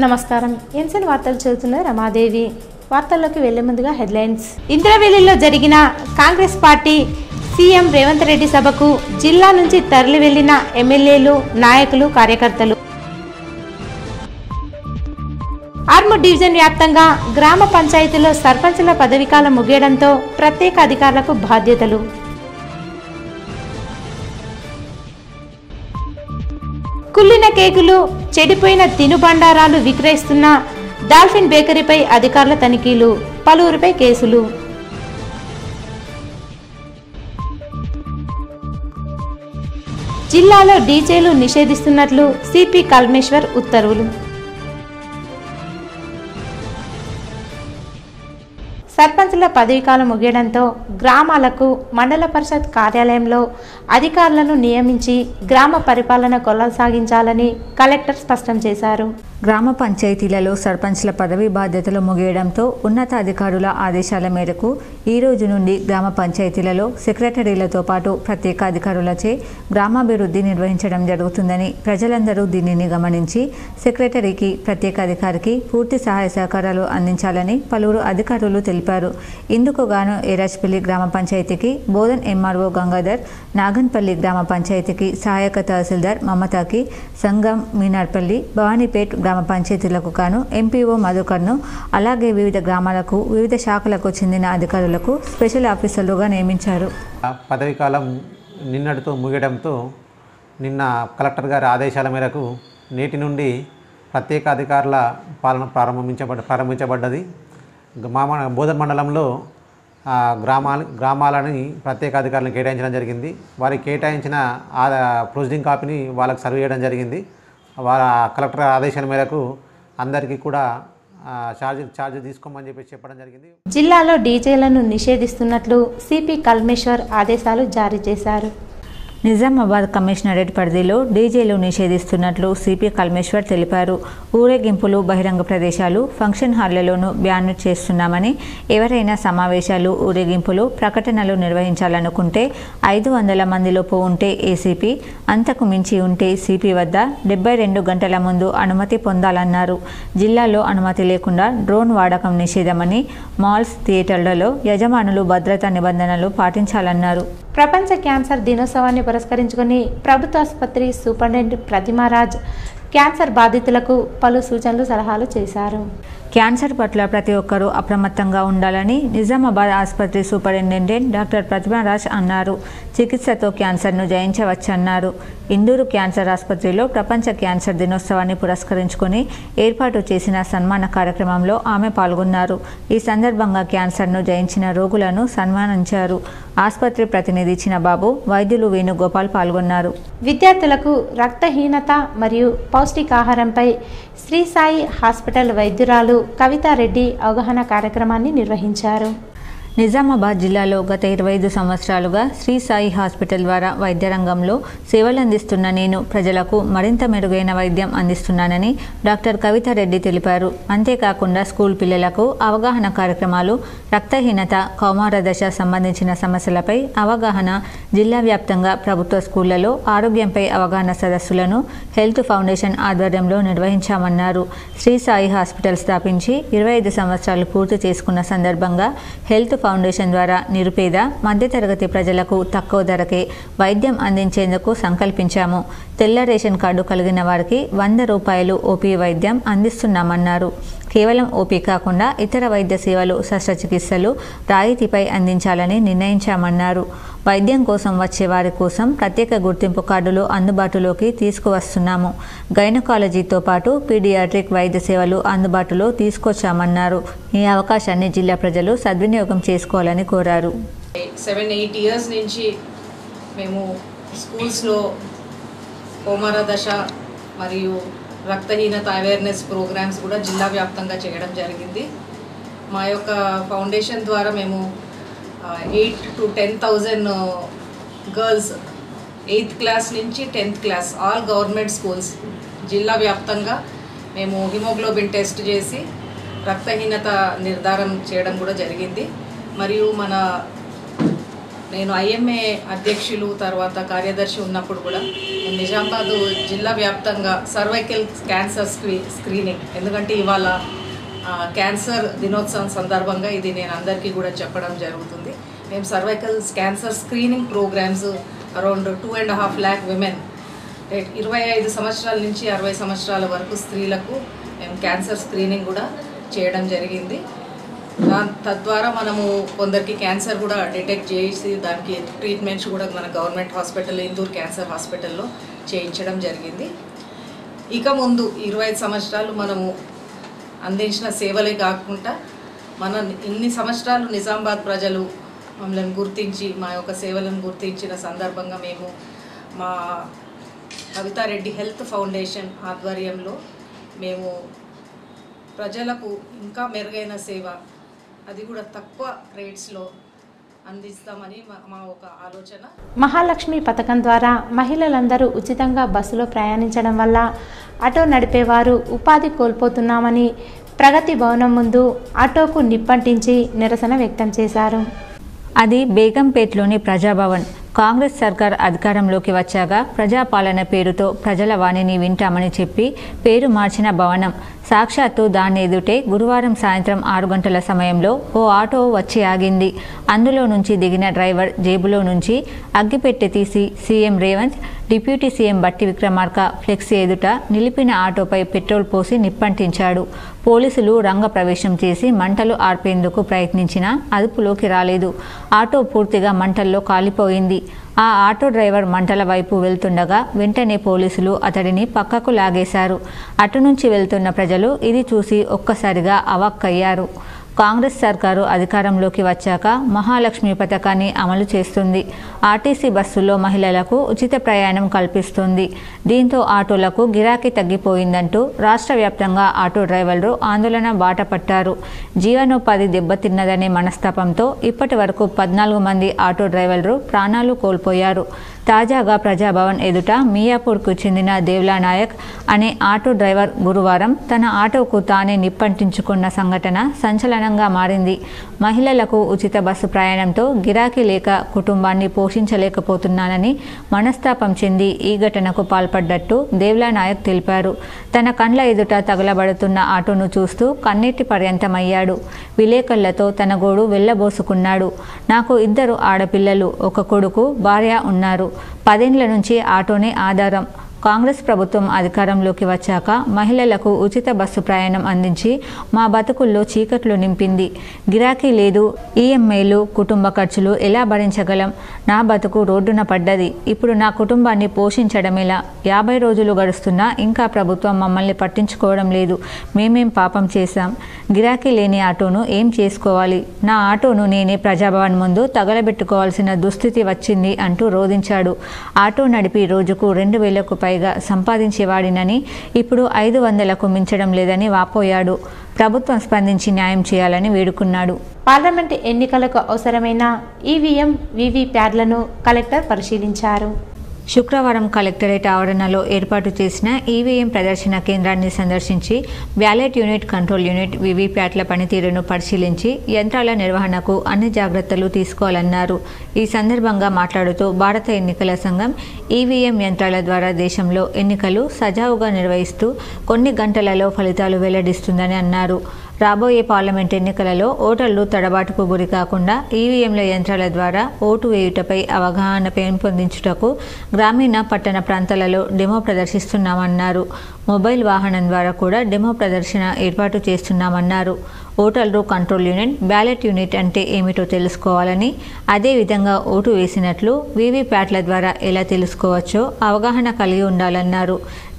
నమస్కారం. ఎన్సెన్ వార్తలు చదువుతున్న రమాదేవి. వార్తల్లోకి వెళ్లే ముందుగా హెడ్లైన్స్. ఇంద్రవెల్లిలో జరిగిన కాంగ్రెస్ పార్టీ సీఎం రేవంత్ రెడ్డి సభకు జిల్లా నుంచి తరలి వెళ్లిన ఎమ్మెల్యేలు, నాయకులు, కార్యకర్తలు. ఆర్మూర్ డివిజన్ వ్యాప్తంగా గ్రామ పంచాయతీలో సర్పంచుల పదవీకాలం ముగియడంతో ప్రత్యేక అధికారులకు బాధ్యతలు. కుళ్ళిన కేకులు, చెడిపోయిన తినుబండారాలు విక్రయిస్తున్న డాల్ఫిన్ బేకరీపై అధికారుల తనిఖీలు, పలువురిపై కేసులు. జిల్లాలో డీజేలు నిషేధిస్తున్నట్లు సిపి కల్మేశ్వర్ ఉత్తర్వులు. సర్పంచుల పదవీకాలం ముగియడంతో గ్రామాలకు మండల పరిషత్ కార్యాలయంలో అధికారులను నియమించి గ్రామ పరిపాలన కొనసాగించాలని కలెక్టర్ స్పష్టం చేశారు. గ్రామ పంచాయతీలలో సర్పంచ్ల పదవీ బాధ్యతలు ముగియడంతో ఉన్నతాధికారుల ఆదేశాల మేరకు ఈ రోజు నుండి గ్రామ పంచాయతీలలో సెక్రటరీలతో పాటు ప్రత్యేక అధికారులచే గ్రామాభివృద్ధి నిర్వహించడం జరుగుతుందని ప్రజలందరూ దీనిని గమనించి సెక్రటరీకి, ప్రత్యేక అధికారికి పూర్తి సహాయ సహకారాలు అందించాలని పలువురు అధికారులు తెలిపారు. ఇందుకు గాను ఏరాజ్పల్లి గ్రామ పంచాయతీకి బోధన్ ఎంఆర్ఓ గంగాధర్, నాగన్పల్లి గ్రామ పంచాయతీకి సహాయక తహసీల్దార్ మమతాకి, సంగం, మీనార్పల్లి, భవానీపేట్ గ్రామ పంచాయతీలకు గాను ఎంపీఓ మధుకర్ను, అలాగే వివిధ గ్రామాలకు వివిధ శాఖలకు చెందిన అధికారులకు స్పెషల్ ఆఫీసర్లుగా నియమించారు. పదవీకాలం నిన్నటితో ముగియడంతో నిన్న కలెక్టర్ గారి ఆదేశాల మేరకు నేటి నుండి ప్రత్యేక అధికారుల పాలన ప్రారంభించబడ్డది. బోధన్ మండలంలో గ్రామాలని ప్రత్యేక అధికారులను కేటాయించడం జరిగింది. వారికి కేటాయించిన ప్రొసీడింగ్ కాపీని వాళ్ళకి సర్వ్ చేయడం జరిగింది. కలెక్టర్ ఆదేశాల మేరకు అందరికీ కూడా ఛార్జ్ తీసుకోమని చెప్పడం జరిగింది. జిల్లాలో డీజేలను నిషేధిస్తున్నట్లు సిపి కల్మేశ్వర్ ఆదేశాలు జారీ చేశారు. నిజామాబాద్ కమిషనరేట్ పరిధిలో డీజేలు నిషేధిస్తున్నట్లు సిపి కల్మేశ్వర్ తెలిపారు. ఊరేగింపులు, బహిరంగ ప్రదేశాలు, ఫంక్షన్ హాళ్లలోనూ బ్యాన్ చేస్తున్నామని, ఎవరైనా సమావేశాలు, ఊరేగింపులు, ప్రకటనలు నిర్వహించాలనుకుంటే 500 మందిలోపు ఉంటే ఏసీపీ, అంతకు మించి ఉంటే సిపి వద్ద 72 గంటల ముందు అనుమతి పొందాలన్నారు. జిల్లాలో అనుమతి లేకుండా డ్రోన్ వాడకం నిషేధమని, మాల్స్, థియేటర్లలో యజమానులు భద్రతా నిబంధనలు పాటించాలన్నారు. ప్రపంచ క్యాన్సర్ దినోత్సవాన్ని పురస్కరించుకుని ప్రభుత్వ ఆసుపత్రి సూపరింటెండెంట్ ప్రతిమారాజ్ క్యాన్సర్ బాధితులకు పలు సూచనలు, సలహాలు చేశారు. క్యాన్సర్ పట్ల ప్రతి ఒక్కరూ అప్రమత్తంగా ఉండాలని నిజామాబాద్ ఆసుపత్రి సూపరింటెండెంట్ డాక్టర్ ప్రతిమారాజ్ అన్నారు. చికిత్సతో క్యాన్సర్ను జయించవచ్చన్నారు. ఇందూరు క్యాన్సర్ ఆసుపత్రిలో ప్రపంచ క్యాన్సర్ దినోత్సవాన్ని పురస్కరించుకుని ఏర్పాటు చేసిన సన్మాన కార్యక్రమంలో ఆమె పాల్గొన్నారు. ఈ సందర్భంగా క్యాన్సర్ను జయించిన రోగులను సన్మానించారు. ఆసుపత్రి ప్రతినిధి చిన్నబాబు, వైద్యులు వేణుగోపాల్ పాల్గొన్నారు. విద్యార్థులకు రక్తహీనత మరియు పౌష్టికాహారంపై శ్రీ సాయి హాస్పిటల్ వైద్యురాలు కవితారెడ్డి అవగాహన కార్యక్రమాన్ని నిర్వహించారు. నిజామాబాద్ జిల్లాలో గత 25 సంవత్సరాలుగా శ్రీ సాయి హాస్పిటల్ ద్వారా వైద్య రంగంలో సేవలందిస్తున్న నేను ప్రజలకు మరింత మెరుగైన వైద్యం అందిస్తున్నానని డాక్టర్ కవితారెడ్డి తెలిపారు. అంతేకాకుండా స్కూల్ పిల్లలకు అవగాహన కార్యక్రమాలు, రక్తహీనత, కౌమార దశ సంబంధించిన సమస్యలపై అవగాహన, జిల్లా వ్యాప్తంగా ప్రభుత్వ స్కూళ్లలో ఆరోగ్యంపై అవగాహన సదస్సులను హెల్త్ ఫౌండేషన్ ఆధ్వర్యంలో నిర్వహించామన్నారు. శ్రీ సాయి హాస్పిటల్ స్థాపించి 25 సంవత్సరాలు పూర్తి చేసుకున్న సందర్భంగా హెల్త్ ఫౌండేషన్ ద్వారా నిరుపేద, మధ్యతరగతి ప్రజలకు తక్కువ ధరకే వైద్యం అందించేందుకు సంకల్పించాము. తెల్ల రేషన్ కార్డు కలిగిన వారికి 100 రూపాయలు ఓపీ వైద్యం అందిస్తున్నామన్నారు. కేవలం ఓపీ కాకుండా ఇతర వైద్య సేవలు, శస్త్రచికిత్సలు రాయితీపై అందించాలని నిర్ణయించామన్నారు. వైద్యం కోసం వచ్చే వారి కోసం ప్రత్యేక గుర్తింపు కార్డులు అందుబాటులోకి తీసుకువస్తున్నాము. గైనకాలజీతో పాటు పీడియాట్రిక్ వైద్య సేవలు అందుబాటులో తీసుకొచ్చామన్నారు. ఈ అవకాశాన్ని జిల్లా ప్రజలు సద్వినియోగం చేసుకోవాలని కోరారు. 7-8 ఇయర్స్ నుంచి మేము స్కూల్స్లో కౌమార దశ మరియు రక్తహీనత అవేర్నెస్ ప్రోగ్రామ్స్ కూడా జిల్లా వ్యాప్తంగా చేయడం జరిగింది. మా యొక్క ఫౌండేషన్ ద్వారా మేము 8,000 to 10,000 గర్ల్స్ 8th క్లాస్ నుంచి 10th class all government schools జిల్లా వ్యాప్తంగా మేము హిమోగ్లోబిన్ టెస్ట్ చేసి రక్తహీనత నిర్ధారణ చేయడం కూడా జరిగింది. మరియు మన నేను ఐఎంఏ అధ్యక్షులు తర్వాత కార్యదర్శి ఉన్నప్పుడు కూడా నిజామాబాద్ జిల్లా వ్యాప్తంగా సర్వైకల్ క్యాన్సర్ స్క్రీనింగ్, ఎందుకంటే ఇవాళ క్యాన్సర్ దినోత్సవం సందర్భంగా ఇది నేను అందరికీ కూడా చెప్పడం జరుగుతుంది. మేము cervical cancer screening programmes around 2.5 lakh women 25 సంవత్సరాల నుంచి 60 సంవత్సరాల వరకు స్త్రీలకు మేము క్యాన్సర్ స్క్రీనింగ్ కూడా చేయడం జరిగింది. తద్వారా మనము కొందరికి క్యాన్సర్ కూడా డిటెక్ట్ చేసి దానికి ట్రీట్మెంట్స్ కూడా మన గవర్నమెంట్ హాస్పిటల్ ఇందూర్ క్యాన్సర్ హాస్పిటల్లో చేయించడం జరిగింది. ఇక ముందు 25 సంవత్సరాలు మనము అందించిన సేవలే కాకుండా మన ఇన్ని సంవత్సరాలు నిజామాబాద్ ప్రజలు మమ్మల్ని గుర్తించి మా యొక్క సేవలను గుర్తించిన సందర్భంగా మేము మా కవితారెడ్డి హెల్త్ ఫౌండేషన్ ఆధ్వర్యంలో మేము ప్రజలకు ఇంకా మెరుగైన సేవ, అది కూడా తక్కువ రేట్స్లో అందిస్తామని మా ఒక ఆలోచన. మహాలక్ష్మి పథకం ద్వారా మహిళలందరూ ఉచితంగా బస్సులో ప్రయాణించడం వల్ల ఆటో నడిపేవారు ఉపాధి కోల్పోతున్నామని ప్రగతి భవనం ముందు ఆటోకు నిప్పంటించి నిరసన వ్యక్తం చేశారు. అది బేగంపేట్లోని ప్రజాభవన్. కాంగ్రెస్ సర్కార్ అధికారంలోకి వచ్చాక ప్రజాపాలన పేరుతో ప్రజల వాణిని వింటామని చెప్పి పేరు మార్చిన భవనం. సాక్షాత్తు దాని ఎదుటే గురువారం సాయంత్రం 6 గంటల సమయంలో ఓ ఆటో వచ్చి ఆగింది. అందులో నుంచి దిగిన డ్రైవర్ జేబులో నుంచి అగ్గిపెట్టె తీసి సీఎం రేవంత్, డిప్యూటీ సీఎం బట్టి విక్రమార్క ఫ్లెక్సీ ఎదుట నిలిపిన ఆటోపై పెట్రోల్ పోసి నిప్పంటించాడు. పోలీసులు రంగప్రవేశం చేసి మంటలు ఆర్పేందుకు ప్రయత్నించినా అదుపులోకి రాలేదు. ఆటో పూర్తిగా మంటల్లో కాలిపోయింది. ఆ ఆటో డ్రైవర్ మంటల వైపు వెళ్తుండగా వెంటనే పోలీసులు అతడిని పక్కకు లాగేశారు. అటు నుంచి వెళ్తున్న ప్రజలు ఇది చూసి ఒక్కసారిగా అవాక్కయ్యారు. కాంగ్రెస్ సర్కారు అధికారంలోకి వచ్చాక మహాలక్ష్మి పథకాన్ని అమలు చేస్తుంది. ఆర్టీసీ బస్సుల్లో మహిళలకు ఉచిత ప్రయాణం కల్పిస్తుంది. దీంతో ఆటోలకు గిరాకీ తగ్గిపోయిందంటూ రాష్ట్ర వ్యాప్తంగా ఆటో డ్రైవర్లు ఆందోళన బాట పట్టారు. జీవనోపాధి దెబ్బతిన్నదనే మనస్తాపంతో ఇప్పటి వరకు 14 మంది ఆటో డ్రైవర్లు ప్రాణాలు కోల్పోయారు. తాజాగా ప్రజాభవన్ ఎదుట మియాపూర్కు చెందిన దేవ్లా నాయక్ అనే ఆటో డ్రైవర్ గురువారం తన ఆటోకు తానే నిప్పంటించుకున్న సంఘటన సంచలనంగా మారింది. మహిళలకు ఉచిత బస్సు ప్రయాణంతో గిరాకీ లేక కుటుంబాన్ని పోషించలేకపోతున్నానని మనస్తాపం చెంది ఈ ఘటనకు పాల్పడ్డట్టు దేవ్లా నాయక్ తెలిపారు. తన కండ్ల ఎదుట తగలబడుతున్న ఆటోను చూస్తూ కన్నీటి పర్యంతమయ్యాడు. విలేకరులతో తన గోడు వెళ్లబోసుకున్నాడు. నాకు 2 ఆడపిల్లలు, ఒక కొడుకు, భార్య ఉన్నారు. 10 ఏళ్ల నుంచి ఆటోనే ఆధారం. కాంగ్రెస్ ప్రభుత్వం అధికారంలోకి వచ్చాక మహిళలకు ఉచిత బస్సు ప్రయాణం అందించి మా బతుకుల్లో చీకట్లు నింపింది. గిరాకీ లేదు, ఈఎంఐలు, కుటుంబ ఖర్చులు ఎలా భరించగలం? నా బతుకు రోడ్డున పడ్డది. ఇప్పుడు నా కుటుంబాన్ని పోషించడం ఎలా? 50 రోజులు గడుస్తున్నా ఇంకా ప్రభుత్వం మమ్మల్ని పట్టించుకోవడం లేదు. మేమేం పాపం చేశాం? గిరాకీ లేని ఆటోను ఏం చేసుకోవాలి? నా ఆటోను నేనే ప్రజాభవన్ ముందు తగలబెట్టుకోవాల్సిన దుస్థితి వచ్చింది అంటూ రోధించాడు. ఆటో నడిపి రోజుకు 2,000కు పైగా సంపాదించేవాడినని ఇప్పుడు 500కు మించడం లేదని వాపోయాడు. ప్రభుత్వం స్పందించి న్యాయం చేయాలని వేడుకున్నాడు. పార్లమెంటు ఎన్నికలకు అవసరమైన ఈవీఎం, వీవీప్యాట్లను కలెక్టర్ పరిశీలించారు. శుక్రవారం కలెక్టరేట్ ఆవరణలో ఏర్పాటు చేసిన ఈవీఎం ప్రదర్శన కేంద్రాన్ని సందర్శించి బ్యాలెట్ యూనిట్, కంట్రోల్ యూనిట్, వీవీప్యాట్ల పనితీరును పరిశీలించి యంత్రాల నిర్వహణకు అన్ని జాగ్రత్తలు తీసుకోవాలన్నారు. ఈ సందర్భంగా మాట్లాడుతూ భారత ఎన్నికల సంఘం ఈవీఎం యంత్రాల ద్వారా దేశంలో ఎన్నికలు సజావుగా నిర్వహిస్తూ కొన్ని గంటలలో ఫలితాలు వెల్లడిస్తుందని అన్నారు. రాబోయే పార్లమెంట్ ఎన్నికలలో ఓటర్లు తడబాటుకు గురి కాకుండా ఈవీఎంల యంత్రాల ద్వారా ఓటు వేయుటపై అవగాహన పెంపొందించుటకు గ్రామీణ, పట్టణ ప్రాంతాలలో డెమో ప్రదర్శిస్తున్నామన్నారు. మొబైల్ వాహనం ద్వారా కూడా డెమో ప్రదర్శన ఏర్పాటు చేస్తున్నామన్నారు. ఓటర్లు కంట్రోల్ యూనిట్, బ్యాలెట్ యూనిట్ అంటే ఏమిటో తెలుసుకోవాలని, అదేవిధంగా ఓటు వేసినట్లు వీవీప్యాట్ల ద్వారా ఎలా తెలుసుకోవచ్చో అవగాహన కలిగి ఉండాలన్నారు.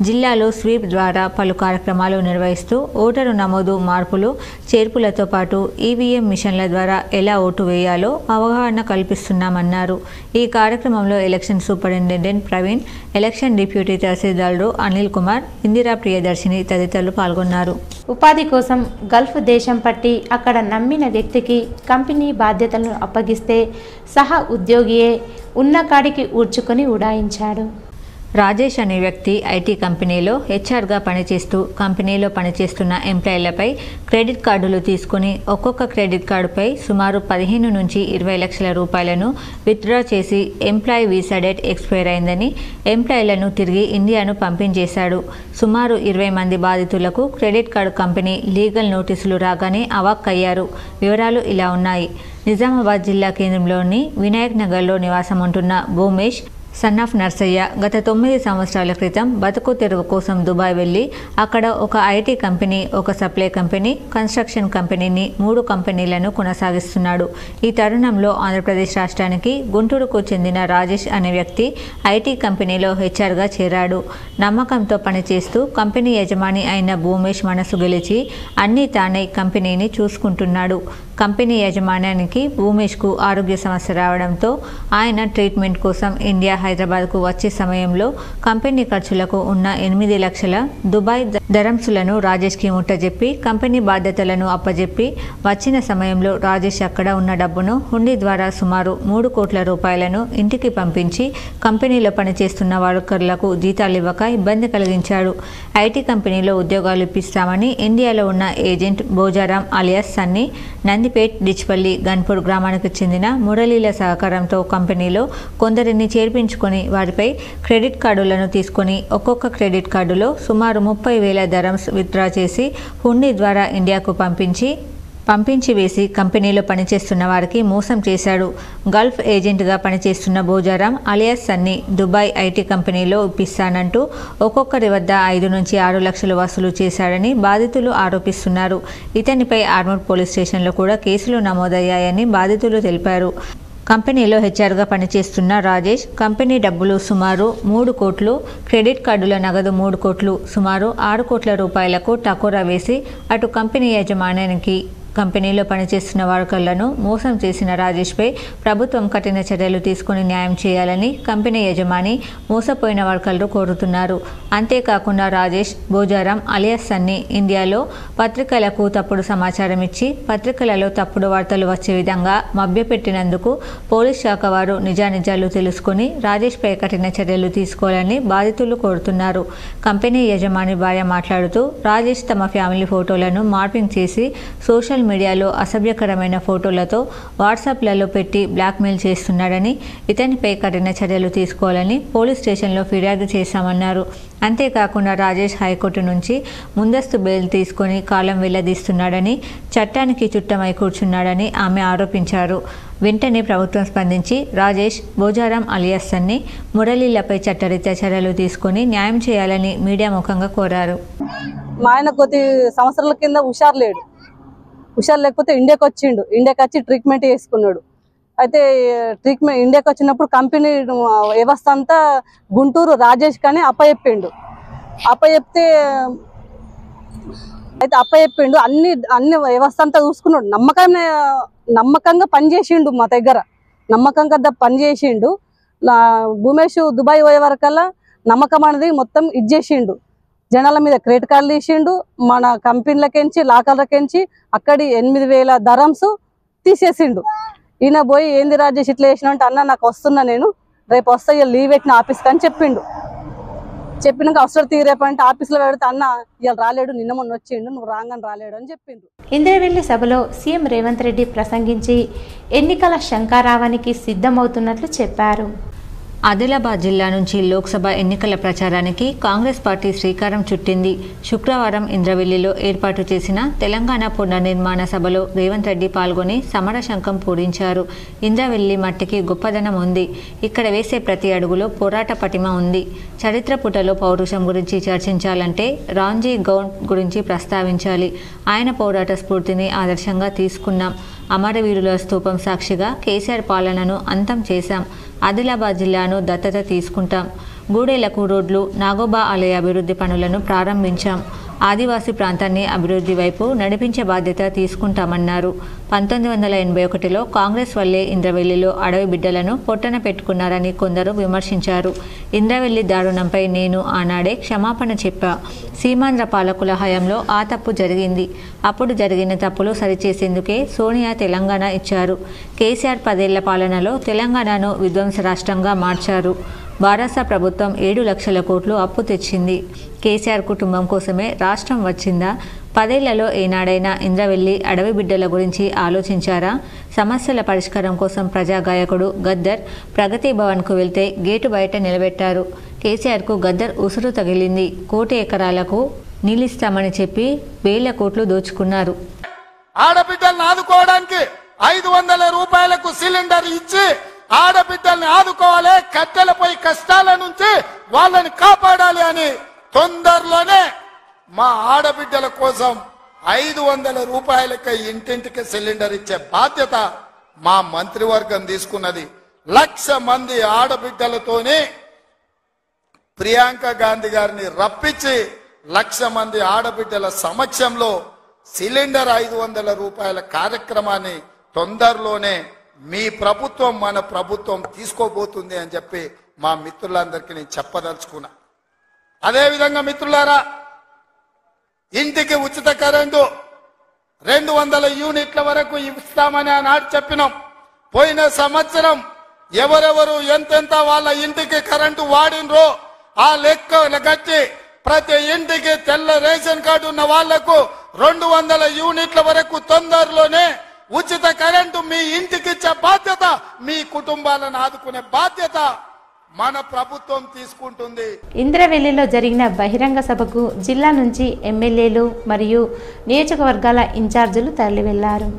జిల్లాలో స్వీప్ ద్వారా పలు కార్యక్రమాలు నిర్వహిస్తూ ఓటరు నమోదు, మార్పులు, చేర్పులతో పాటు ఈవీఎం మిషన్ల ద్వారా ఎలా ఓటు వేయాలో అవగాహన కల్పిస్తున్నామన్నారు. ఈ కార్యక్రమంలో election superintendent Praveen, election deputy తహసీల్దారులు అనిల్ కుమార్, ఇందిరా ప్రియదర్శిని తదితరులు పాల్గొన్నారు. ఉపాధి కోసం గల్ఫ్ దేశం పట్టి అక్కడ నమ్మిన వ్యక్తికి కంపెనీ బాధ్యతలను అప్పగిస్తే సహా ఉద్యోగియే ఉన్న కాడికి ఊడ్చుకొని ఉడాయించాడు. రాజేష్ అనే వ్యక్తి ఐటీ కంపెనీలో హెచ్ఆర్గా పనిచేస్తూ కంపెనీలో పనిచేస్తున్న ఎంప్లాయీలపై క్రెడిట్ కార్డులు తీసుకుని ఒక్కొక్క క్రెడిట్ కార్డుపై సుమారు 15 నుంచి 20 లక్షల రూపాయలను విత్డ్రా చేసి ఎంప్లాయీ వీసా డేట్ ఎక్స్పైర్ అయిందని ఎంప్లాయీలను తిరిగి ఇండియాను పంపించేశాడు. సుమారు 20 మంది బాధితులకు క్రెడిట్ కార్డు కంపెనీ లీగల్ నోటీసులు రాగానే అవాక్కయ్యారు. వివరాలు ఇలా ఉన్నాయి. నిజామాబాద్ జిల్లా కేంద్రంలోని వినాయక్ నగర్లో నివాసం ఉంటున్న భూమేష్ సన్ ఆఫ్ నర్సయ్య గత 9 సంవత్సరాల క్రితం బతుకు తెరువు కోసం దుబాయ్ వెళ్ళి అక్కడ ఒక ఐటీ కంపెనీ, ఒక సప్లై కంపెనీ, కన్స్ట్రక్షన్ కంపెనీని 3 కంపెనీలను కొనసాగిస్తున్నాడు. ఈ తరుణంలో ఆంధ్రప్రదేశ్ రాష్ట్రానికి గుంటూరుకు చెందిన రాజేష్ అనే వ్యక్తి ఐటీ కంపెనీలో హెచ్ఆర్గా చేరాడు. నమ్మకంతో పనిచేస్తూ కంపెనీ యజమాని అయిన భూమేష్ మనసు గెలిచి అన్నీ తానే కంపెనీని చూసుకుంటున్నాడు. కంపెనీ యజమానానికి భూమేష్కు ఆరోగ్య సమస్య రావడంతో ఆయన ట్రీట్మెంట్ కోసం ఇండియా హైదరాబాద్కు వచ్చే సమయంలో కంపెనీ ఖర్చులకు ఉన్న 8 లక్షల దుబాయ్ దరమ్సులను రాజేష్కి ముట్టజెప్పి కంపెనీ బాధ్యతలను అప్పజెప్పి వచ్చిన సమయంలో రాజేష్ అక్కడ ఉన్న డబ్బును హుండీ ద్వారా సుమారు 3 కోట్ల రూపాయలను ఇంటికి పంపించి కంపెనీలో పనిచేస్తున్న వర్కర్లకు జీతాలు ఇవ్వక ఇబ్బంది కలిగించాడు. ఐటీ కంపెనీలో ఉద్యోగాలు ఇప్పిస్తామని ఇండియాలో ఉన్న ఏజెంట్ బోజారాం అలియాస్ సన్నీ నందిపేట్, డిచ్పల్లి, గన్పూర్ గ్రామానికి చెందిన మురళీల సహకారంతో కంపెనీలో కొందరిని చేర్పించుకొని వారిపై క్రెడిట్ కార్డులను తీసుకొని ఒక్కొక్క క్రెడిట్ కార్డులో సుమారు 30,000 దరమ్స్ విత్డ్రా చేసి హుండీ ద్వారా ఇండియాకు పంపించి వేసి కంపెనీలో పనిచేస్తున్న వారికి మోసం చేశాడు. గల్ఫ్ ఏజెంట్గా పనిచేస్తున్న బోజారాం అలియాస్ సన్నీ దుబాయ్ ఐటీ కంపెనీలో ఇప్పిస్తానంటూ ఒక్కొక్కరి వద్ద 5 నుంచి 6 లక్షలు వసూలు చేశాడని బాధితులు ఆరోపిస్తున్నారు. ఇతనిపై ఆర్మూర్ పోలీస్ స్టేషన్లో కూడా కేసులు నమోదయ్యాయని బాధితులు తెలిపారు. కంపెనీలో హెచ్ఆర్గా పనిచేస్తున్న రాజేష్ కంపెనీ డబ్బులు సుమారు 3 కోట్లు, క్రెడిట్ కార్డుల నగదు 3 కోట్లు, సుమారు 6 కోట్ల రూపాయలకు టకోరా వేసి అటు కంపెనీ యజమానానికి కంపెనీలో పనిచేస్తున్న వర్కర్లను మోసం చేసిన రాజేష్పై ప్రభుత్వం కఠిన చర్యలు తీసుకుని న్యాయం చేయాలని కంపెనీ యజమాని, మోసపోయిన వర్కర్లు కోరుతున్నారు. అంతేకాకుండా రాజేష్, బోజారాం అలియాస్ సన్నీ ఇండియాలో పత్రికలకు తప్పుడు సమాచారం ఇచ్చి పత్రికలలో తప్పుడు వార్తలు వచ్చే విధంగా మభ్యపెట్టినందుకు పోలీస్ శాఖ వారు నిజానిజాలు తెలుసుకుని రాజేష్పై కఠిన చర్యలు తీసుకోవాలని బాధితులు కోరుతున్నారు. కంపెనీ యజమాని భార్య మాట్లాడుతూ రాజేష్ తమ ఫ్యామిలీ ఫోటోలను మార్పింగ్ చేసి సోషల్ మీడియాలో అసభ్యకరమైన ఫోటోలతో వాట్సాప్లలో పెట్టి బ్లాక్మెయిల్ చేస్తున్నాడని, ఇతనిపై కఠిన చర్యలు తీసుకోవాలని పోలీస్ స్టేషన్లో ఫిర్యాదు చేశామన్నారు. అంతేకాకుండా రాజేష్ హైకోర్టు నుంచి ముందస్తు బెయిల్ తీసుకొని కాలం వెళ్లదీస్తున్నాడని, చట్టానికి చుట్టమై కూర్చున్నాడని ఆమె ఆరోపించారు. వెంటనే ప్రభుత్వం స్పందించి రాజేష్, బోజారాం అలియాస్ సన్నీ, మురళీలపై చట్టరీత్యా చర్యలు తీసుకొని న్యాయం చేయాలని మీడియా ముఖంగా కోరారు. మా ఆయన కొద్ది సంవత్సరాల కింద హుషారు లేకపోతే ఇండియాకి వచ్చిండు. ఇండియాకి వచ్చి ట్రీట్మెంట్ చేసుకున్నాడు. అయితే ట్రీట్మెంట్ ఇండియాకి వచ్చినప్పుడు కంపెనీ వ్యవస్థ అంతా గుంటూరు రాజేష్ కానీ అప్పచెప్పిండు. అన్ని వ్యవస్థ అంతా చూసుకున్నాడు. నమ్మకంగా పనిచేసిండు. మా దగ్గర నమ్మకంగా పనిచేసిండు. భూమేష్ దుబాయ్ పోయే వరకల్లా నమ్మకం అనేది మొత్తం ఇచ్చేసిండు. జనాల మీద క్రెడిట్ కార్డులు ఇచ్చిండు. మన కంపెనీలకెంచి లాకర్లకెంచి అక్కడి 8,000 దరమ్స్ తీసేసిండు. ఈయన పోయి ఏంది రాజేష్ ఇట్లా చేసిన అంటే, అన్న నాకు వస్తున్నా, నేను రేపు వస్తా, ఇక లీవ్ పెట్టిన ఆఫీస్కి అని చెప్పిండు. చెప్పినాక అవసరం తీరేపంటే ఆఫీస్లో పెడితే, అన్న ఇవాళ రాలేడు, నిన్న మొన్న వచ్చిండు, నువ్వు రాగానే రాలేడు అని చెప్పిండు. ఇంద్రవెల్లి సభలో సీఎం రేవంత్ రెడ్డి ప్రసంగించి ఎన్నికల శంఖారావానికి సిద్ధమవుతున్నట్లు చెప్పారు. ఆదిలాబాద్ జిల్లా నుంచి లోక్సభ ఎన్నికల ప్రచారానికి కాంగ్రెస్ పార్టీ శ్రీకారం చుట్టింది. శుక్రవారం ఇంద్రవెల్లిలో ఏర్పాటు చేసిన తెలంగాణ పునర్నిర్మాణ సభలో రేవంత్ రెడ్డి పాల్గొని సమరశంఖం పూరించారు. ఇంద్రవెల్లి మట్టికి గొప్పదనం ఉంది. ఇక్కడ వేసే ప్రతి అడుగులో పోరాట పటిమ ఉంది. చరిత్ర పుటలో పౌరుషం గురించి చర్చించాలంటే రాంజీ గౌడ్ గురించి ప్రస్తావించాలి. ఆయన పోరాట స్ఫూర్తిని ఆదర్శంగా తీసుకున్నాం. అమరవీరుల స్తూపం సాక్షిగా కేసీఆర్ పాలనను అంతం చేశాం. ఆదిలాబాద్ జిల్లాను దత్తత తీసుకుంటాం. గూడేలకు రోడ్లు, నాగోబా ఆలయ అభివృద్ధి పనులను ప్రారంభించాం. ఆదివాసీ ప్రాంతాన్ని అభివృద్ధి వైపు నడిపించే బాధ్యత తీసుకుంటామన్నారు. 1981లో కాంగ్రెస్ వల్లే ఇంద్రవెల్లిలో అడవి బిడ్డలను పొట్టన పెట్టుకున్నారని కొందరు విమర్శించారు. ఇంద్రవెల్లి దారుణంపై నేను ఆనాడే క్షమాపణ చెప్పా. సీమాంధ్ర పాలకుల హయాంలో ఆ తప్పు జరిగింది. అప్పుడు జరిగిన తప్పులు సరిచేసేందుకే సోనియా తెలంగాణ ఇచ్చారు. కేసీఆర్ 10 ఏళ్ల పాలనలో తెలంగాణను విధ్వంస రాష్ట్రంగా మార్చారు. బారాస ప్రభుత్వం 7 లక్షల కోట్లు అప్పు తెచ్చింది. కేసీఆర్ కుటుంబం కోసమే రాష్ట్రం వచ్చిందా? 10 ఏళ్లలో ఏనాడైనా ఇంద్రవెల్లి అడవి బిడ్డల గురించి ఆలోచించారా? సమస్యల పరిష్కారం కోసం ప్రజాగాయకుడు గద్దర్ ప్రగతి భవన్కు వెళ్తే గేటు బయట నిలబెట్టారు. కేసీఆర్కు గద్దర్ ఉసురు తగిలింది. 1 కోటి ఎకరాలకు నీళ్ళిస్తామని చెప్పి వేల కోట్లు దోచుకున్నారు. ఆడబిడ్డల్ని ఆదుకోవడానికి 500 రూపాయలకు సిలిండర్ ఇచ్చి ఆడబిడ్డల్ని ఆదుకోవాలి, కట్టెలపై కష్టాల నుంచి వాళ్ళని కాపాడాలి అని తొందరలోనే మా ఆడబిడ్డల కోసం 500 రూపాయలకి ఇంటింటికి సిలిండర్ ఇచ్చే బాధ్యత మా మంత్రివర్గం తీసుకున్నది. 1,00,000 మంది ఆడబిడ్డలతోనే ప్రియాంక గాంధీ గారిని రప్పించి 1,00,000 మంది ఆడబిడ్డల సమక్షంలో సిలిండర్ 500 రూపాయల కార్యక్రమాన్ని తొందరలోనే మీ ప్రభుత్వం మన ప్రభుత్వం తీసుకోబోతుంది అని చెప్పి మా మిత్రులందరికీ నేను చెప్పదలుచుకున్నా. అదేవిధంగా మిత్రులారా, ఇంటికి ఉచిత కరెంటు 200 యూనిట్ల వరకు ఇస్తామని ఆనాడు చెప్పినాం. పోయిన సంవత్సరం ఎవరెవరు ఎంతెంత వాళ్ళ ఇంటికి కరెంటు వాడినరో ఆ లెక్క కట్టి ప్రతి ఇంటికి తెల్ల రేషన్ కార్డు ఉన్న వాళ్లకు 200 యూనిట్ల వరకు తొందరలోనే ఉచిత కరెంటు మీ ఇంటికి ఇచ్చే బాధ్యత, మీ కుటుంబాలను ఆదుకునే బాధ్యత మన ప్రభుత్వం తీసుకుంటుంది. ఇంద్రవెల్లిలో జరిగిన బహిరంగ సభకు జిల్లా నుంచి ఎమ్మెల్యేలు మరియు నియోజకవర్గాల ఇన్ఛార్జీలు తరలి వెళ్లారు.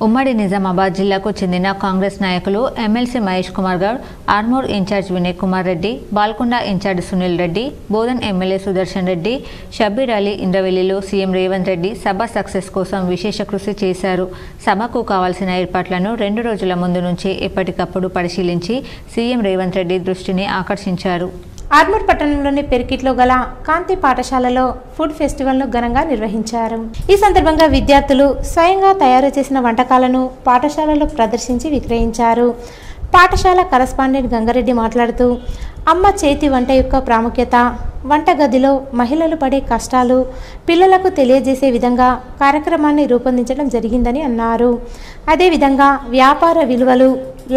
ఉమ్మడి నిజామాబాద్ జిల్లాకు చెందిన కాంగ్రెస్ నాయకులు MLC Mahesh Kumar Goud, Armoor incharge Vinay Kumar Reddy, Balkonda incharge Sunil Reddy, Bodhan MLA Sudarshan Reddy, Shabbir Ali ఇంద్రవెల్లిలో సీఎం రేవంత్ రెడ్డి సభ సక్సెస్ కోసం విశేష కృషి చేశారు. సభకు కావాల్సిన ఏర్పాట్లను 2 రోజుల ముందు నుంచి ఎప్పటికప్పుడు పరిశీలించి సీఎం రేవంత్ రెడ్డి దృష్టిని ఆకర్షించారు. ఆర్మూర్ పట్టణంలోని పెరికిట్లో గల కాంతి పాఠశాలలో ఫుడ్ ఫెస్టివల్ను ఘనంగా నిర్వహించారు. ఈ సందర్భంగా విద్యార్థులు స్వయంగా తయారు చేసిన వంటకాలను పాఠశాలలో ప్రదర్శించి విక్రయించారు. పాఠశాల కరస్పాండెంట్ గంగారెడ్డి మాట్లాడుతూ అమ్మ చేతి వంట యొక్క ప్రాముఖ్యత, వంటగదిలో మహిళలు పడే కష్టాలు పిల్లలకు తెలియజేసే విధంగా కార్యక్రమాన్ని రూపొందించడం జరిగిందని అన్నారు. అదేవిధంగా వ్యాపార విలువలు,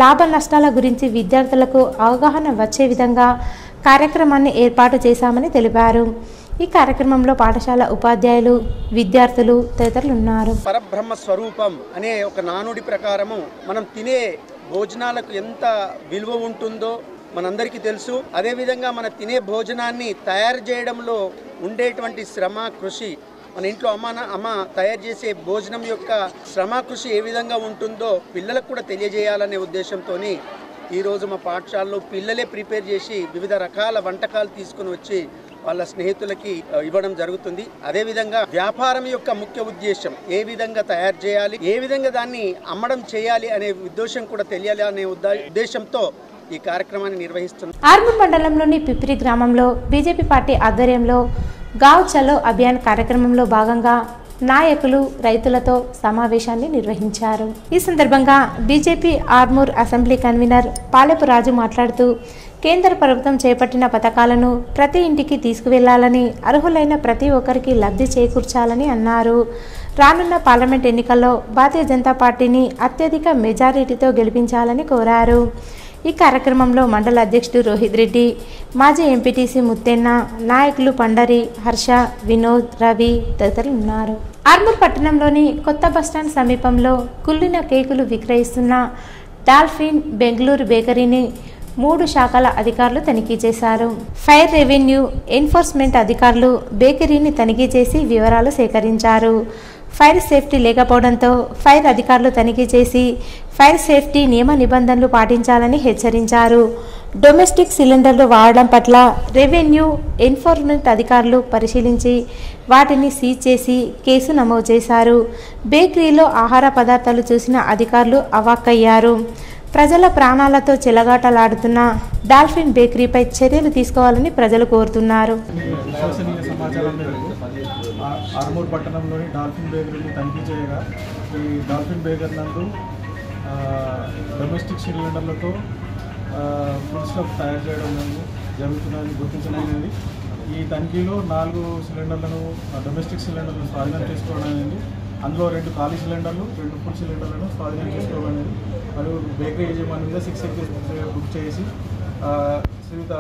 లాభ నష్టాల గురించి విద్యార్థులకు అవగాహన వచ్చే విధంగా కార్యక్రమాన్ని ఏర్పాటు చేశామని తెలిపారు. ఈ కార్యక్రమంలో పాఠశాల ఉపాధ్యాయులు, విద్యార్థులు తదితరులు ఉన్నారు. పరబ్రహ్మ స్వరూపం అనే ఒక నానుడి ప్రకారము మనం తినే భోజనాలకు ఎంత విలువ ఉంటుందో మనందరికీ తెలుసు. అదేవిధంగా మన తినే భోజనాన్ని తయారు చేయడంలో ఉండేటువంటి శ్రమ, కృషి, మన ఇంట్లో అమ్మ తయారు చేసే భోజనం యొక్క శ్రమ, కృషి ఏ విధంగా ఉంటుందో పిల్లలకు కూడా తెలియజేయాలనే ఉద్దేశంతో ఈరోజు మా పాఠశాలలో పిల్లలే ప్రిపేర్ చేసి వివిధ రకాల వంటకాలు తీసుకుని వచ్చి వాళ్ళ స్నేహితులకి ఇవ్వడం జరుగుతుంది. అదేవిధంగా వ్యాపారం యొక్క ముఖ్య ఉద్దేశం ఏ విధంగా తయారు చేయాలి, ఏ విధంగా దాన్ని అమ్మడం చేయాలి అనే ఉద్దేశం కూడా తెలియాలి అనే ఉద్దేశంతో ఈ కార్యక్రమాన్ని నిర్వహిస్తున్నారు. ఆర్మూర్ మండలంలోని పిప్పిరి గ్రామంలో బీజేపీ పార్టీ ఆధ్వర్యంలో గావ్ చలో అభియాన్ కార్యక్రమంలో భాగంగా నాయకులు రైతులతో సమావేశాన్ని నిర్వహించారు. ఈ సందర్భంగా BJP Armoor assembly convener Palepu Raju మాట్లాడుతూ కేంద్ర ప్రభుత్వం చేపట్టిన పథకాలను ప్రతి ఇంటికి తీసుకువెళ్లాలని, అర్హులైన ప్రతి ఒక్కరికి లబ్ధి చేకూర్చాలని అన్నారు. రానున్న పార్లమెంట్ ఎన్నికల్లో భారతీయ జనతా పార్టీని అత్యధిక మెజారిటీతో గెలిపించాలని కోరారు. ఈ కార్యక్రమంలో మండల అధ్యక్షుడు రోహిత్ రెడ్డి, మాజీ ఎంపీటీసీ ముత్తెన్న, నాయకులు పండరి, హర్ష, వినోద్, రవి తదితరులు ఉన్నారు. ఆర్మూర్ పట్టణంలోని కొత్త బస్టాండ్ సమీపంలో కుళ్ళిన కేకులు విక్రయిస్తున్న డాల్ఫిన్ బెంగళూరు బేకరీని 3 శాఖల అధికారులు తనిఖీ చేశారు. ఫైర్, రెవెన్యూ, ఎన్ఫోర్స్మెంట్ అధికారులు బేకరీని తనిఖీ చేసి వివరాలు సేకరించారు. ఫైర్ సేఫ్టీ లేకపోవడంతో ఫైర్ అధికారులు తనిఖీ చేసి ఫైర్ సేఫ్టీ నియమ నిబంధనలు పాటించాలని హెచ్చరించారు. డొమెస్టిక్ సిలిండర్లు వాడడం పట్ల రెవెన్యూ, ఎన్ఫోర్స్మెంట్ అధికారులు పరిశీలించి వాటిని సీజ్ చేసి కేసు నమోదు చేశారు. బేకరీలో ఆహార పదార్థాలు చూసిన అధికారులు అవాక్కయ్యారు. ప్రజల ప్రాణాలతో చెలగాటలాడుతున్న డాల్ఫిన్ బేకరీపై చర్యలు తీసుకోవాలని ప్రజలు కోరుతున్నారు. ఆర్మూర్ పట్టణంలోని డాల్ఫిన్ బేకరీని తనిఖీ చేయగా ఈ డాల్ఫిన్ బేకరీ నందు డొమెస్టిక్ సిలిండర్లతో ఫుడ్ స్టఫ్ తయారు చేయడం జరుగుతుందని గుర్తించడమైనది. ఈ తనిఖీలో 4 సిలిండర్లను, డొమెస్టిక్ సిలిండర్లను స్వాధీనం చేసుకోవడం అనేది, అందులో 2 ఖాళీ సిలిండర్లు, 2 ఫుడ్ సిలిండర్లను స్వాధీనం చేసుకోవడం అనేది. మరియు బేకరీ యజమాని మీద 6 కేసులు బుక్ చేసి శ్రీయుత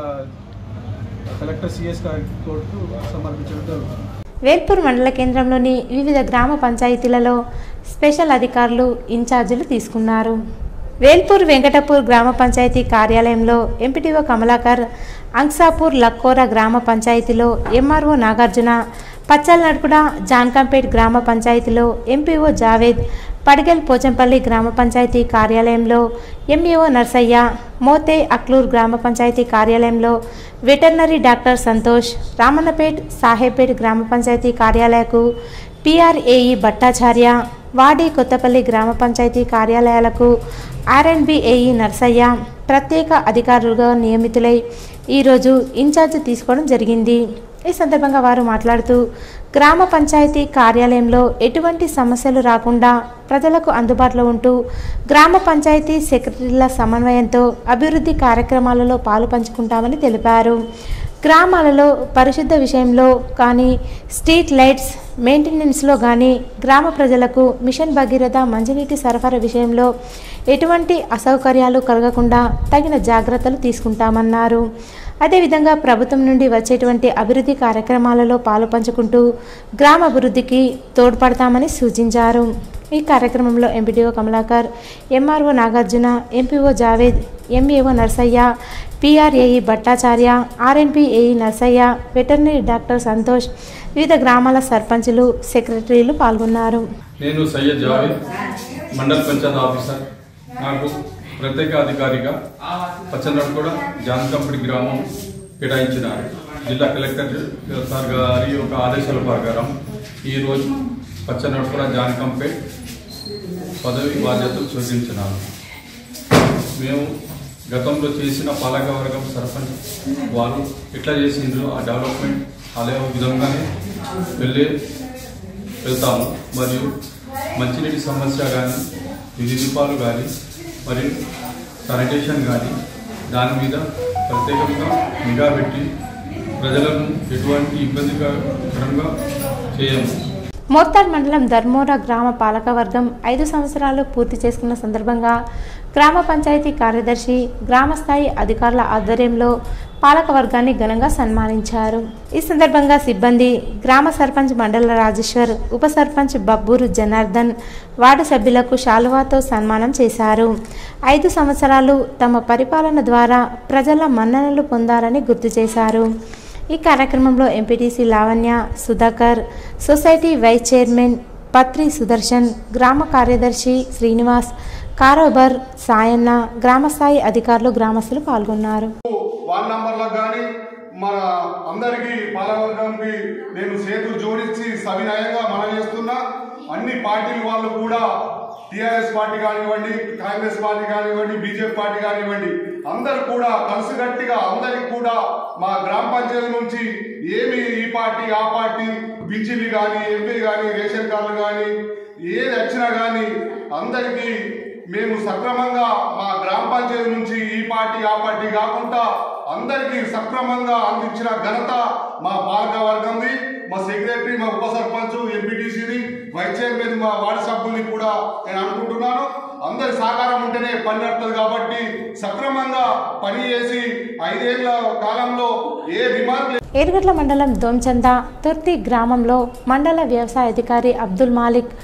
కలెక్టర్ సిఎస్ కోర్టుకు సమర్పించడం జరుగుతుంది. వేల్పూర్ మండల కేంద్రంలోని వివిధ గ్రామ పంచాయతీలలో స్పెషల్ అధికారులు ఇన్ఛార్జీలు తీసుకున్నారు. వేల్పూర్ వెంకటపూర్ గ్రామ పంచాయతీ కార్యాలయంలో ఎంపీటీఓ కమలాకర్, అంక్సాపూర్ లక్కోర గ్రామ పంచాయతీలో ఎంఆర్ఓ నాగార్జున, పచ్చల్నడుకుడ జాన్కంపేట్ గ్రామ పంచాయతీలో ఎంపీఓ జావేద్, పడిగల్ పోచంపల్లి గ్రామ పంచాయతీ కార్యాలయంలో ఎంఈఓ నర్సయ్య, మోతే అక్లూర్ గ్రామ పంచాయతీ కార్యాలయంలో వెటర్నరీ డాక్టర్ సంతోష్, రామన్నపేట్ సాహెబ్పేట్ గ్రామ పంచాయతీ కార్యాలయకు పిఆర్ఏఈ భట్టాచార్య, వాడి కొత్తపల్లి గ్రామ పంచాయతీ కార్యాలయాలకు ఆర్ఎన్బిఏఈ నర్సయ్య ప్రత్యేక అధికారులుగా నియమితులై ఈరోజు ఇన్ఛార్జ్ తీసుకోవడం జరిగింది. ఈ సందర్భంగా వారు మాట్లాడుతూ గ్రామ పంచాయతీ కార్యాలయంలో ఎటువంటి సమస్యలు రాకుండా ప్రజలకు అందుబాటులో ఉంటూ గ్రామ పంచాయతీ సెక్రటరీల సమన్వయంతో అభివృద్ధి కార్యక్రమాలలో పాలు పంచుకుంటామని తెలిపారు. గ్రామాలలో పరిశుద్ధ విషయంలో కానీ, స్ట్రీట్ లైట్స్ మెయింటెనెన్స్లో కానీ, గ్రామ ప్రజలకు మిషన్ భగీరథ మంచినీటి సరఫరా విషయంలో ఎటువంటి అసౌకర్యాలు కలగకుండా తగిన జాగ్రత్తలు తీసుకుంటామన్నారు. అదేవిధంగా ప్రభుత్వం నుండి వచ్చేటువంటి అభివృద్ధి కార్యక్రమాలలో పాలు పంచుకుంటూ గ్రామ అభివృద్ధికి తోడ్పడతామని సూచించారు. ఈ కార్యక్రమంలో MPTO Kamalakar, MRO Nagarjuna, MPO Javed, MAO Narsaiah, PRAE Bhattacharya, RNPAE Narsaiah, veterinary doctor Santosh, వివిధ గ్రామాల సర్పంచులు, సెక్రటరీలు పాల్గొన్నారు. నేను సయ్యద్ జావేద్, మండల పంచాయత్ ఆఫీసర్. నాకు ప్రత్యేక అధికారిగా పచ్చనడుకుడ జాన్కంపేట్ గ్రామం కేటాయించినారు. జిల్లా కలెక్టర్ సార్ గారి ఒక ఆదేశాల ప్రకారం ఈరోజు పచ్చనడుకుడ జాన్కంపేట్ పదవి బాధ్యతలు స్వీకరించినారు. మేము గతంలో చేసిన పాలకవర్గం సర్పంచ్ వారు ఎట్లా చేసిండ్రు ఆ డెవలప్మెంట్ అదే విధంగానే వెళ్తాము. మరియు మంచినీటి సమస్య కానీ, విధి దీపాలు కానీ, మరియు శానిటేషన్ కానీ దాని మీద ప్రత్యేకంగా నిఘా పెట్టి ప్రజలను ఎటువంటి ఇబ్బందికరంగా చేయము. మోర్తాడ్ మండలం ధర్మోరా గ్రామ పాలకవర్గం 5 సంవత్సరాలు పూర్తి చేసుకున్న సందర్భంగా గ్రామ పంచాయతీ కార్యదర్శి, గ్రామస్థాయి అధికారుల ఆధ్వర్యంలో పాలకవర్గాన్ని ఘనంగా సన్మానించారు. ఈ సందర్భంగా సిబ్బంది, గ్రామ సర్పంచ్ మండల రాజేశ్వర్, ఉప సర్పంచ్ బబ్బూరు జనార్దన్, వార్డు సభ్యులకు శాలువాతో సన్మానం చేశారు. 5 సంవత్సరాలు తమ పరిపాలన ద్వారా ప్రజల మన్ననలు పొందారని గుర్తు చేశారు. ఈ కార్యక్రమంలో MPTC Lavanya, Sudhakar, society vice chairman Patri Sudarshan, గ్రామ కార్యదర్శి శ్రీనివాస్, కారోబర్ సాయన్న, గ్రామస్థాయి అధికారులు, గ్రామస్తులు పాల్గొన్నారు. వార్డు నంబర్లకు కానీ మన అందరికీ పాలకవర్గానికి నేను చేతులు జోడించి సవినయంగా మనం చేస్తున్నా. అన్ని పార్టీల వాళ్ళు కూడా, టీఆర్ఎస్ పార్టీ కానివ్వండి, కాంగ్రెస్ పార్టీ కానివ్వండి, బీజేపీ పార్టీ కానివ్వండి, అందరు కూడా కలిసికట్టుగా అందరికి కూడా మా గ్రామ పంచాయతీ నుంచి ఏమి ఈ పార్టీ ఆ పార్టీ పింఛన్లు కానీ, ఎంపీ కానీ, రేషన్ కార్డులు కానీ ఏది వచ్చినా కానీ అందరికీ మేము సక్రమంగా మా గ్రామ పంచాయతీ నుంచి ఈ పార్టీ ఆ పార్టీ కాకుండా అందరికీ సక్రమంగా అందించిన ఘనత మా పాలక వర్గంది. మా సెక్రటరీ, మా ఉప సర్పంచ్, ఎంపీటీసీని, వైస్ చైర్మన్, మా వార్డు సభ్యుల్ని కూడా నేను అనుకుంటున్నాను. అందరి సహకారం ఉంటేనే పని నడుతుంది కాబట్టి సక్రమంగా పని చేసి 5 ఏళ్ల కాలంలో ఏ రిమార్క్. ఏర్గట్ల మండలం దోంచంద తుర్తి గ్రామంలో మండల వ్యవసాయ అధికారి అబ్దుల్ మాలిక్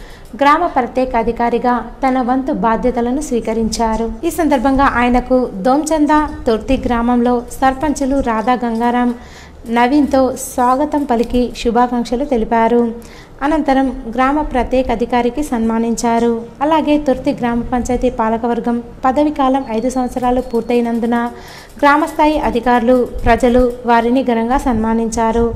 గ్రామ ప్రత్యేక అధికారిగా తన వంతు బాధ్యతలను స్వీకరించారు. ఈ సందర్భంగా ఆయనకు దోంచంద తుర్తి గ్రామంలో సర్పంచులు రాధా గంగారాం, నవీన్తో స్వాగతం పలికి శుభాకాంక్షలు తెలిపారు. అనంతరం గ్రామ ప్రత్యేక అధికారికి సన్మానించారు. అలాగే తుర్తి గ్రామ పంచాయతీ పాలకవర్గం పదవి కాలం 5 సంవత్సరాలు పూర్తయినందున గ్రామస్థాయి అధికారులు, ప్రజలు వారిని ఘనంగా సన్మానించారు.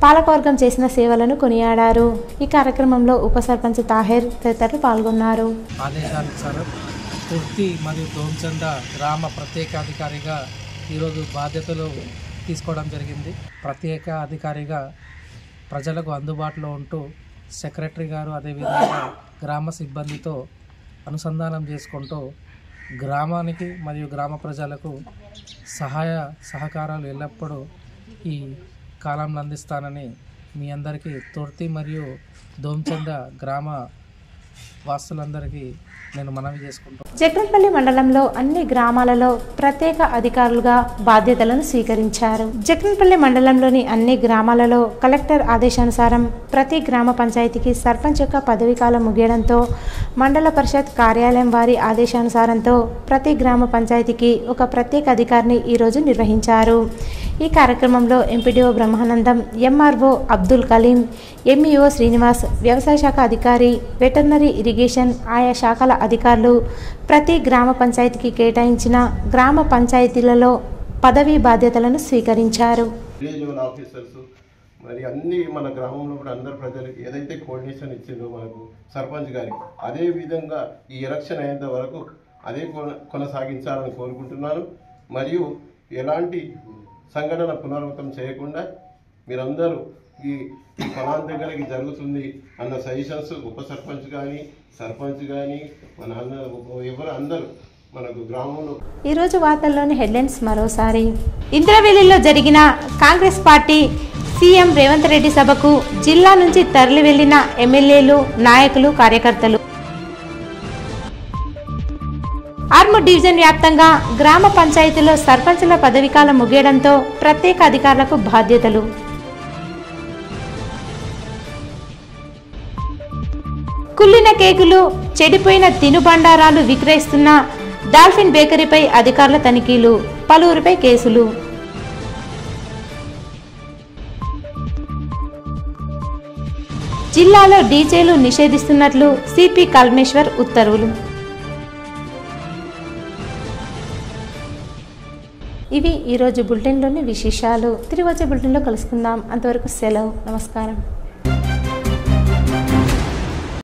పాలకవర్గం చేసిన సేవలను కొనియాడారు. ఈ కార్యక్రమంలో ఉప సర్పంచ్ తాహెర్ తదితరులు పాల్గొన్నారు. ఆదేశానుసారం తుర్తి మరియు దోంచంద గ్రామ ప్రత్యేక అధికారిగా ఈరోజు బాధ్యతలు తీసుకోవడం జరిగింది. ప్రత్యేక అధికారిగా ప్రజలకు అందుబాటులో ఉంటూ సెక్రటరీ గారు అదేవిధంగా గ్రామ సిబ్బందితో అనుసంధానం చేసుకుంటూ గ్రామానికి మరియు గ్రామ ప్రజలకు సహాయ సహకారాలు ఎల్లప్పుడూ ఈ కాలంలో అందిస్తానని మీ అందరికీ తుర్తి మరియు దోంచంద గ్రామ వాస్తులందరికీ నేను మనవి చేసుకుంటాను. జక్రన్పల్లి మండలంలో అన్ని గ్రామాలలో ప్రత్యేక అధికారులుగా బాధ్యతలను స్వీకరించారు. జక్రన్పల్లి మండలంలోని అన్ని గ్రామాలలో కలెక్టర్ ఆదేశానుసారం ప్రతి గ్రామ పంచాయతీకి సర్పంచ్ యొక్క పదవీకాలం ముగియడంతో మండల పరిషత్ కార్యాలయం వారి ఆదేశానుసారంతో ప్రతి గ్రామ పంచాయతీకి ఒక ప్రత్యేక అధికారిని ఈరోజు నిర్వహించారు. ఈ కార్యక్రమంలో MPDO Brahmanandam, MRO Abdul Kaleem, MEO Srinivas, వ్యవసాయ శాఖ అధికారి, వెటర్నరీ ఇరిగేషన్ ఆయా శాఖల అధికారులు ప్రతి గ్రామ పంచాయతీకి కేటాయించిన గ్రామ పంచాయతీలలో పదవీ బాధ్యతలను స్వీకరించారు. మరి అన్ని మన గ్రామంలో కూడా అందరు ప్రజలకు ఏదైతే కోఆర్డినేషన్ ఇచ్చిందో మనకు సర్పంచ్ గారికి, అదే విధంగా ఈ ఎలక్షన్ అయ్యేంత వరకు అదే కొనసాగించాలని కోరుకుంటున్నాను. మరియు ఎలాంటి సంఘటన పునరావృతం చేయకుండా మీరందరూ ఈ ఫలాన్ దగ్గరకి జరుగుతుంది అన్న సజెషన్స్ ఉప సర్పంచ్ కానీ సర్పంచ్ కానీ మన ఎవరు అందరూ మనకు గ్రామంలో. ఈరోజు వార్తల్లోని హెడ్లైన్స్ మరోసారి. ఇంద్రవెల్లిలో జరిగిన కాంగ్రెస్ పార్టీ సీఎం రేవంత్ రెడ్డి సభకు జిల్లా నుంచి తరలి వెళ్లిన ఎమ్మెల్యేలు, నాయకులు, కార్యకర్తలు. ఆర్మూర్ డివిజన్ వ్యాప్తంగా గ్రామ పంచాయతీలో సర్పంచుల పదవీకాలం ముగియడంతో ప్రత్యేక అధికారులకు బాధ్యతలు. కుళ్ళిన కేకులు, చెడిపోయిన తినుబండారాలు విక్రయిస్తున్న డాల్ఫిన్ బేకరీపై అధికారుల తనిఖీలు, పలువురిపై కేసులు. జిల్లాలో డీజేలు నిషేధిస్తున్నట్లు సిపి కల్మేశ్వర్ ఉత్తర్వులు. ఇవి ఈరోజు బులెటిన్లోని విశేషాలు. తిరిగి వచ్చే బులెటిన్లో కలుసుకుందాం. అంతవరకు సెలవు. నమస్కారం.